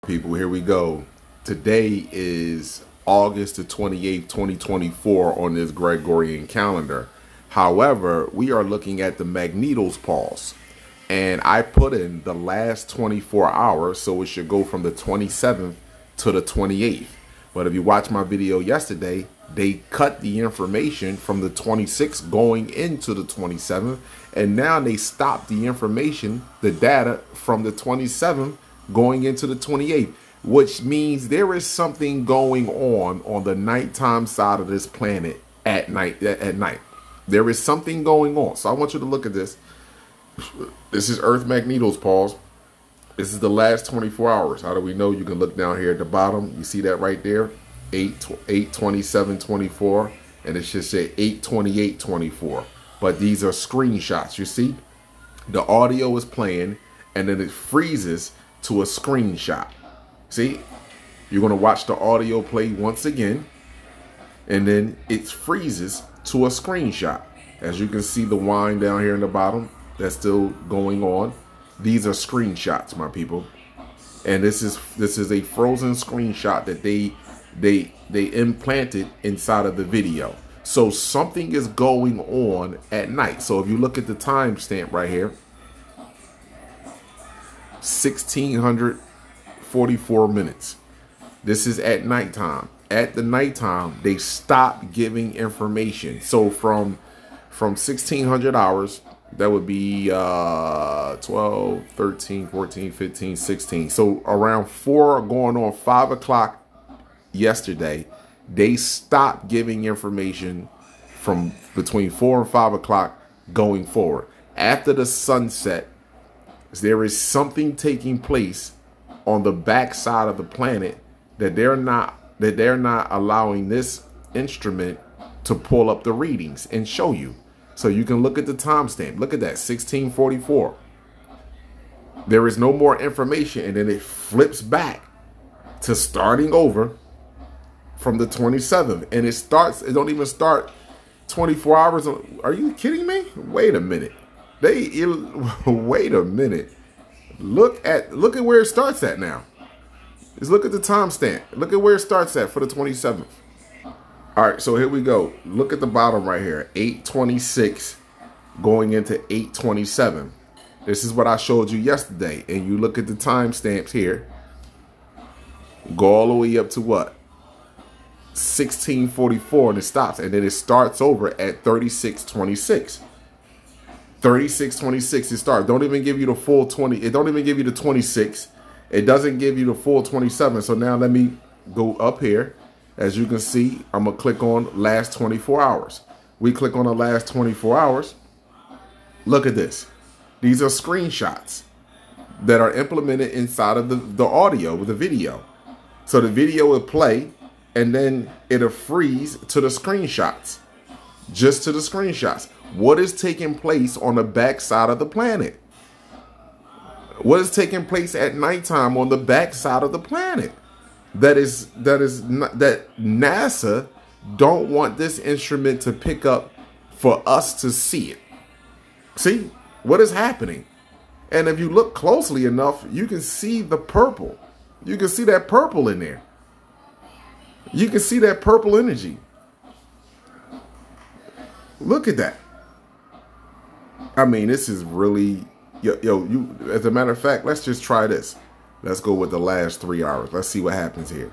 People, here we go. Today is August the 28th, 2024 on this Gregorian calendar. However, we are looking at the Magnetos pulse. And I put in the last 24 hours, so it should go from the 27th to the 28th. But if you watched my video yesterday, they cut the information from the 26th going into the 27th. And now they stopped the information, the data from the 27th going into the 28th, which means there is something going on the nighttime side of this planet at night. There is something going on. So I want you to look at this. This is Earth Magnetos pulse. This is the last 24 hours. How do we know? You can look down here at the bottom. You see that right there? 8/27/24, and it should say 8/28/24. But these are screenshots. You see, the audio is playing, and then it freezes to a screenshot. See, you're going to watch the audio play once again, and then it freezes to a screenshot. As you can see, the wine down here in the bottom, that's still going on. These are screenshots, my people, and this is a frozen screenshot that they implanted inside of the video. So something is going on at night. So if you look at the timestamp right here, 1644 minutes. This is at nighttime. At the nighttime, they stopped giving information. So from 1600 hours, that would be 12, 13, 14, 15, 16. So around 4 going on 5 o'clock yesterday, they stopped giving information from between 4 and 5 o'clock going forward. After the sunset, there is something taking place on the back side of the planet that they're not allowing this instrument to pull up the readings and show you. So you can look at the timestamp. Look at that, 1644. There is no more information, and then it flips back to starting over from the 27th. And it don't even start 24 hours. Are you kidding me? Wait a minute. Wait a minute. Look at where it starts at now. Just look at the timestamp. Look at where it starts at for the 27th. All right, so here we go. Look at the bottom right here, 8/26 going into 8/27. This is what I showed you yesterday. And you look at the timestamps here. Go all the way up to what? 1644, and it stops. And then it starts over at 36/26. 36/26 it starts. Don't even give you the full 20. It don't even give you the 26. It doesn't give you the full 27. So now let me go up here. As you can see, I'm going to click on last 24 hours. We click on the last 24 hours. Look at this. These are screenshots that are implemented inside of the audio, the video. So the video will play, and then it'll freeze to the screenshots. Just to the screenshots. What is taking place on the back side of the planet? What is taking place at nighttime on the back side of the planet? That NASA don't want this instrument to pick up for us to see it. See what is happening? And if you look closely enough, you can see the purple. You can see that purple in there. You can see that purple energy. Look at that. I mean, this is really, as a matter of fact, let's just try this. Let's go with the last 3 hours. Let's see what happens here.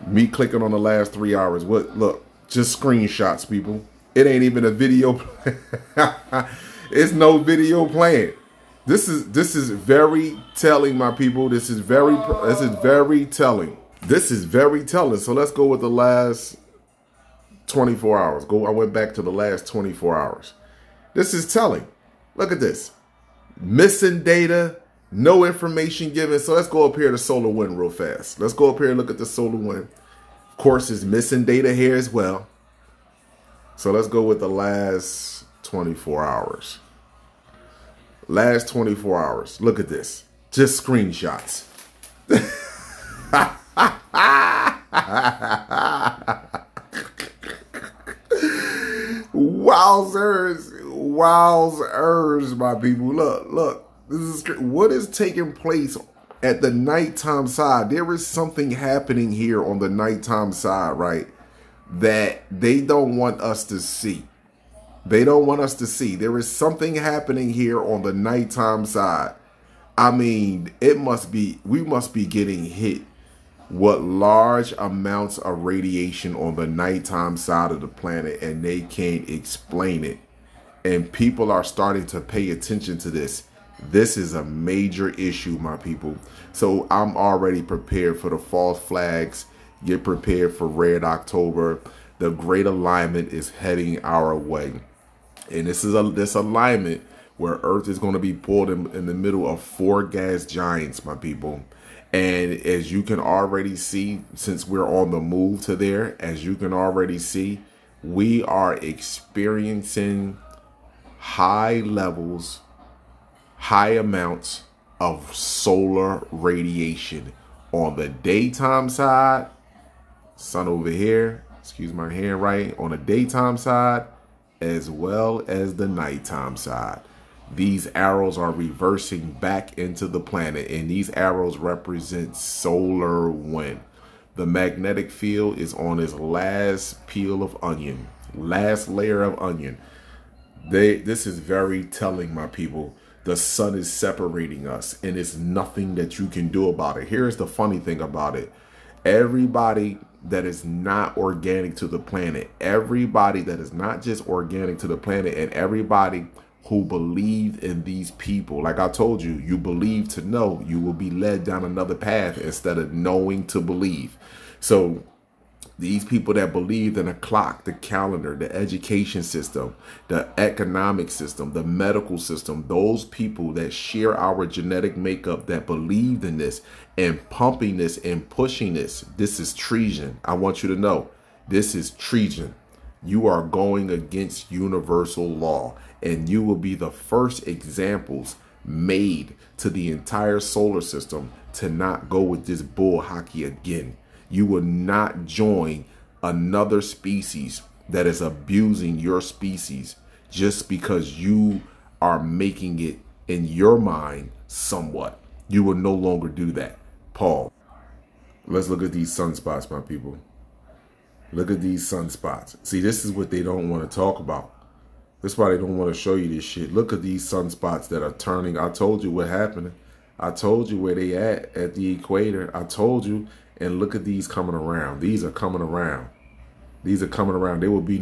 Me clicking on the last 3 hours. Look, just screenshots, people. It ain't even a video. It's no video playing. This is very telling, my people. This is very telling. This is very telling. So let's go with the last 24 hours. I went back to the last 24 hours. This is telling. Look at this. Missing data, no information given. So let's go up here to solar wind real fast. Let's go up here and look at the solar wind. Of course, it's missing data here as well. So let's go with the last 24 hours. Last 24 hours. Look at this. Just screenshots. Wowzers, my people. Look. This is what is taking place at the nighttime side, there is something happening here on the nighttime side, right? That they don't want us to see. They don't want us to see. There is something happening here on the nighttime side. I mean, we must be getting hit with large amounts of radiation on the nighttime side of the planet, and they can't explain it. And people are starting to pay attention to this. This is a major issue, my people. So I'm already prepared for the false flags. Get prepared for Red October. The Great Alignment is heading our way. And this alignment where Earth is going to be pulled in the middle of 4 gas giants, my people. And as you can already see, since we're on the move to there, as you can already see, we are experiencing high levels, high amounts of solar radiation on the daytime side. Sun over here, excuse my handwriting, on the daytime side, as well as the nighttime side. These arrows are reversing back into the planet, and these arrows represent solar wind. The magnetic field is on its last peel of onion, last layer of onion. This is very telling, my people. The sun is separating us, and it's nothing that you can do about it. Here's the funny thing about it. Everybody that is not organic to the planet, everybody that is not just organic to the planet, and everybody who believe in these people, like I told you, you believe to know, you will be led down another path instead of knowing to believe. So these people that believe in the clock, the calendar, the education system, the economic system, the medical system, those people that share our genetic makeup, that believed in this and pumping this and pushing this, this is treason. I want you to know, this is treason. You are going against universal law, and you will be the first examples made to the entire solar system to not go with this bull hockey again. You will not join another species that is abusing your species just because you are making it in your mind somewhat. You will no longer do that. Paul, let's look at these sunspots, my people. Look at these sunspots. See, this is what they don't want to talk about. That's why they don't want to show you this shit. Look at these sunspots that are turning. I told you what happened. I told you where they at the equator. I told you. And look at these coming around. These are coming around. These are coming around. There will be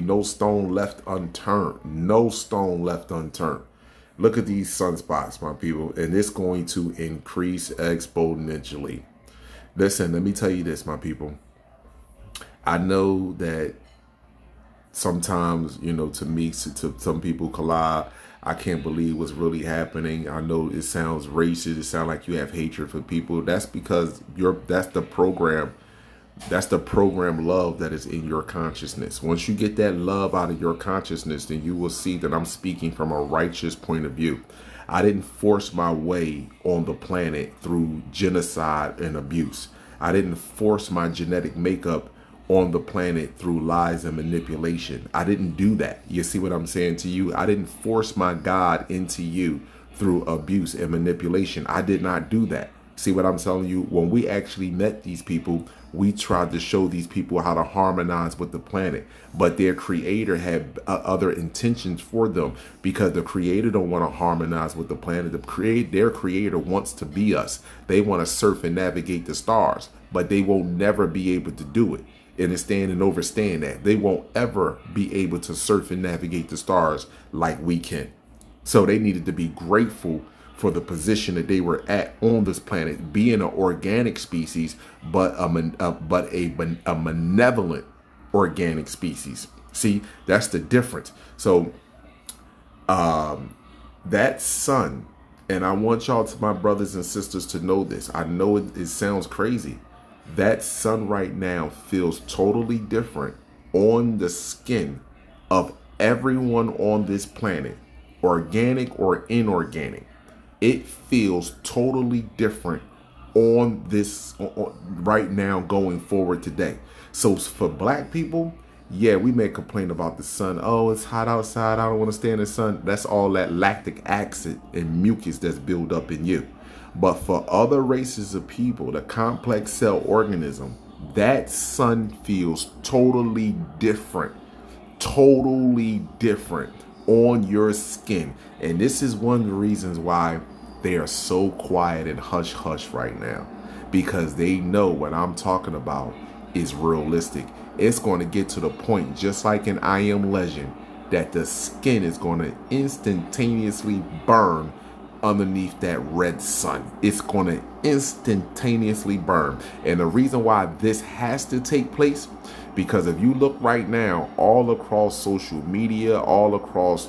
no stone left unturned. No stone left unturned. Look at these sunspots, my people. And it's going to increase exponentially. Listen, let me tell you this, my people. I know that sometimes, you know, to some people collide, I can't believe what's really happening. I know it sounds racist. It sounds like you have hatred for people. That's because that's the program love that is in your consciousness. Once you get that love out of your consciousness, then you will see that I'm speaking from a righteous point of view. I didn't force my way on the planet through genocide and abuse. I didn't force my genetic makeup on the planet through lies and manipulation. I didn't do that. You see what I'm saying to you? I didn't force my God into you through abuse and manipulation. I did not do that. See what I'm telling you? When we actually met these people, we tried to show these people how to harmonize with the planet, but their creator had other intentions for them, because the creator don't want to harmonize with the planet. Their creator wants to be us. They want to surf and navigate the stars, but they will never be able to do it. Understand and overstand that they won't ever be able to surf and navigate the stars like we can. So they needed to be grateful for the position that they were at on this planet, being an organic species, but a malevolent organic species. See, that's the difference. So that sun, and I want y'all, to my brothers and sisters, to know this. I know it sounds crazy. That sun right now feels totally different on the skin of everyone on this planet, organic or inorganic. It feels totally different on this right now going forward today. So for black people, yeah, we may complain about the sun. Oh, it's hot outside. I don't want to stay in the sun. That's all that lactic acid and mucus that's built up in you. But for other races of people, the complex cell organism, that sun feels totally different on your skin. And this is one of the reasons why they are so quiet and hush hush right now, because they know what I'm talking about is realistic. It's going to get to the point, just like in I Am Legend, that the skin is going to instantaneously burn underneath that red sun. It's going to instantaneously burn. And the reason why this has to take place, because if you look right now, all across social media, all across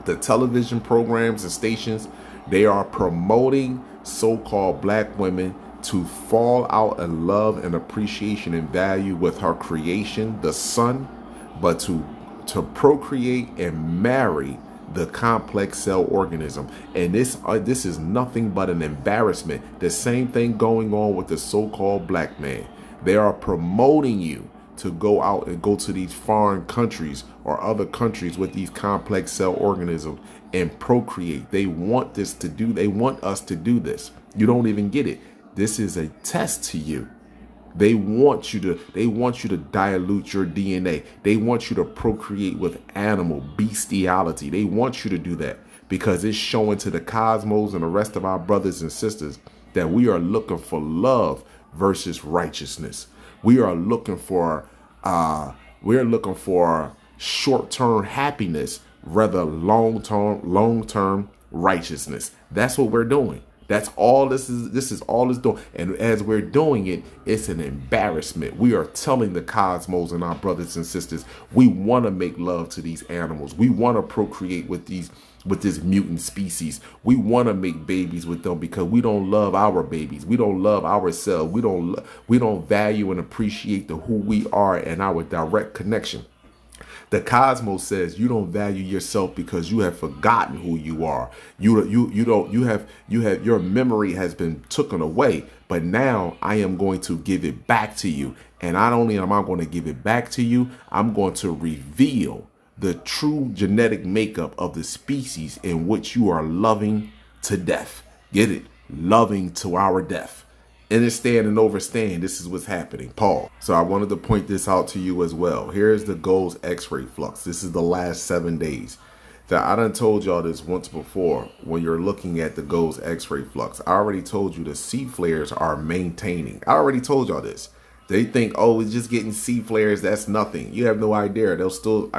the television programs and stations, they are promoting so-called black women to fall out in love and appreciation and value with her creation, the sun, but to procreate and marry the complex cell organism. And this is nothing but an embarrassment. The same thing going on with the so-called black man. They are promoting you to go out and go to these foreign countries or other countries with these complex cell organisms and procreate. They want us to do this. You don't even get it. This is a test to you. They want you to dilute your DNA. They want you to procreate with animal bestiality. They want you to do that because it's showing to the cosmos and the rest of our brothers and sisters that we are looking for love versus righteousness. We are looking for short-term happiness rather long-term righteousness. That's what we're doing. That's all this is all it's doing. And as we're doing it, it's an embarrassment. We are telling the cosmos and our brothers and sisters, we want to make love to these animals. We want to procreate with this mutant species. We want to make babies with them because we don't love our babies. We don't love ourselves. We don't value and appreciate who we are and our direct connection. The cosmos says you don't value yourself because you have forgotten who you are. Your memory has been taken away, but now I am going to give it back to you. And not only am I going to give it back to you, I'm going to reveal the true genetic makeup of the species in which you are loving to death. Get it? Loving to our death. Understand and overstand, this is what's happening. Paul. So I wanted to point this out to you as well. Here's the GOES X-ray flux. This is the last 7 days. Now, I done told y'all this once before when you're looking at the GOES X-ray flux. I already told you the C flares are maintaining. I already told y'all this. They think, oh, it's just getting C flares. That's nothing. You have no idea. They'll still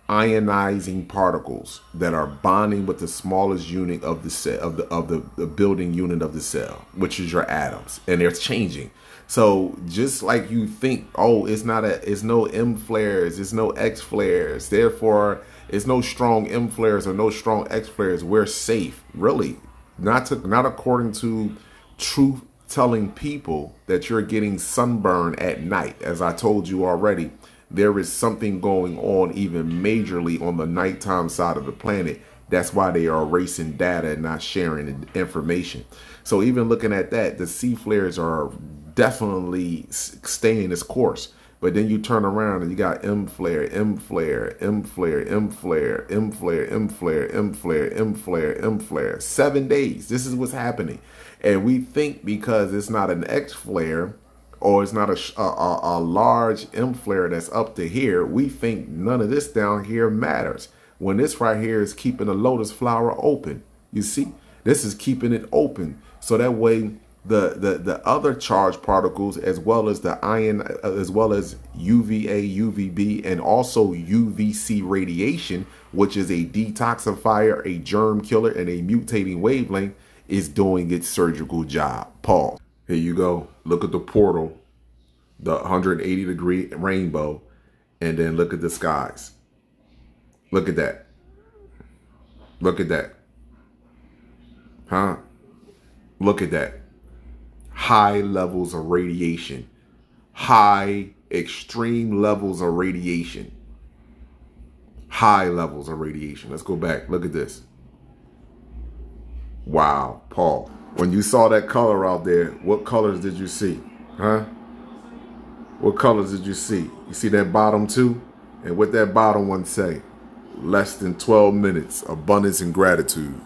ionizing particles that are bonding with the smallest unit of the cell, of the building unit of the cell, which is your atoms, and they're changing. So just like you think, oh, it's no M flares, it's no X flares, therefore it's no strong M flares or no strong X flares, we're safe. Really, not according to truth telling people that you're getting sunburn at night. As I told you already, there is something going on even majorly on the nighttime side of the planet. That's why they are erasing data and not sharing information. So even looking at that, the C flares are definitely staying its course. But then you turn around and you got M flare, M flare, M flare, M flare, M flare, M flare, M flare, M flare, M flare. 7 days. This is what's happening. And we think because it's not an X flare, or it's not a large M flare that's up to here, we think none of this down here matters. When this right here is keeping the lotus flower open. You see, this is keeping it open. So that way the other charged particles, as well as the ion, as well as UVA, UVB, and also UVC radiation, which is a detoxifier, a germ killer, and a mutating wavelength, is doing its surgical job. Pause. Here you go. Look at the portal, the 180-degree rainbow, and then look at the skies. Look at that. Look at that. Huh? Look at that. High levels of radiation. High, extreme levels of radiation. High levels of radiation. Let's go back. Look at this. Wow, Paul. When you saw that color out there, what colors did you see? Huh? What colors did you see? You see that bottom two? And what that bottom one say? Less than 12 minutes, abundance and gratitude.